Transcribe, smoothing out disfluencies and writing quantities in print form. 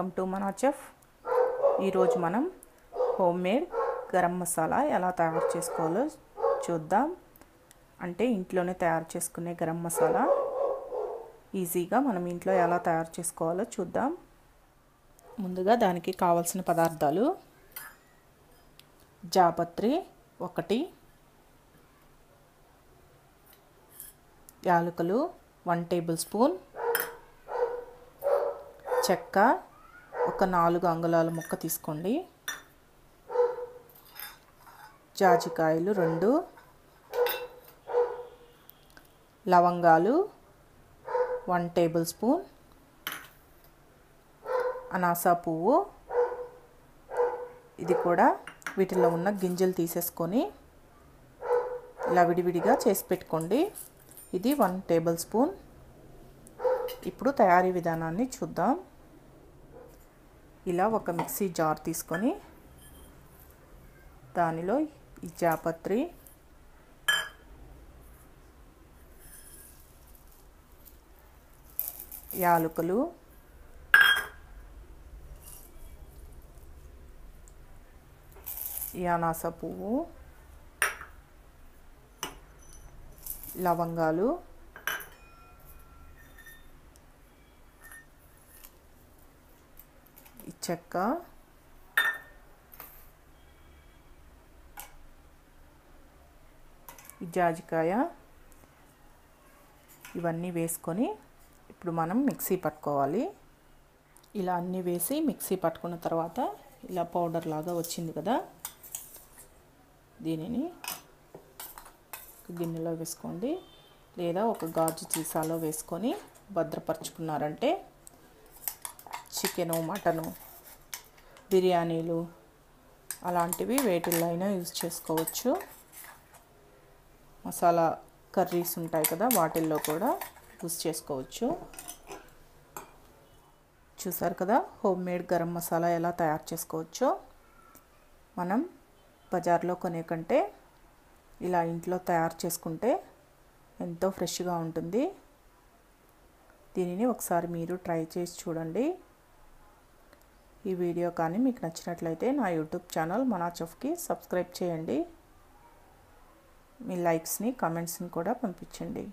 Welcome to మన chef. ఈరోజు మనం హోమ్ మేడ్ గరం మసాలా ఎలా తయారు చేసుకోవాలో చూద్దాం. అంటే ఇంట్లోనే తయారు చేసుకునే గరం మసాలా ఈజీగా మనం ఇంట్లో ఎలా తయారు చేసుకోవాలో చూద్దాం. ముందుగా దానికి కావాల్సిన పదార్థాలు: జాపత్రి 1, యాలకులు 1 టేబుల్ స్పూన్, చెక్క ఒక 4 అంగుళాల ముక్క తీసుకోండి, జాజికాయలు 2, లవంగాలు 1 టేబుల్ స్పూన్, అనాస పువ్వు, ఇది కూడా వీటిలో ఉన్న గింజలు తీసేసుకొని ఇలా విడివిడిగా చేసి పెట్టుకోండి. ఇది 1 టేబుల్ స్పూన్. ఇప్పుడు తయారీ విధానాన్ని చూద్దాం. ఇలా ఒక మిక్సీ జార్ తీసుకొని దానిలో ఈ జాపత్రి, యాలకులు, ఈ అనాస పువ్వు, లవంగాలు, ఈ చెక్క, ఈ జాజికాయ ఇవన్నీ వేసుకొని ఇప్పుడు మనం మిక్సీ పట్టుకోవాలి. ఇలా అన్నీ వేసి మిక్సీ పట్టుకున్న తర్వాత ఇలా పౌడర్ లాగా వచ్చింది కదా, దీనిని గిన్నెలో వేసుకోండి, లేదా ఒక గాజు సీసాలో వేసుకొని భద్రపరుచుకున్నారంటే చికెను, మటను, బిర్యానీలు అలాంటివి వేటిల్లో అయినా యూజ్ చేసుకోవచ్చు. మసాలా కర్రీస్ ఉంటాయి కదా, వాటిల్లో కూడా యూజ్ చేసుకోవచ్చు. చూసారు కదా హోమ్ మేడ్ గరం మసాలా ఎలా తయారు చేసుకోవచ్చో. మనం బజార్లో కొనే కంటే ఇలా ఇంట్లో తయారు చేసుకుంటే ఎంతో ఫ్రెష్గా ఉంటుంది. దీనిని ఒకసారి మీరు ట్రై చేసి చూడండి. ఈ వీడియో కానీ మీకు నచ్చినట్లయితే నా యూట్యూబ్ ఛానల్ మన చెఫ్కి సబ్స్క్రైబ్ చేయండి. మీ లైక్స్ని, కామెంట్స్ని కూడా పంపించండి.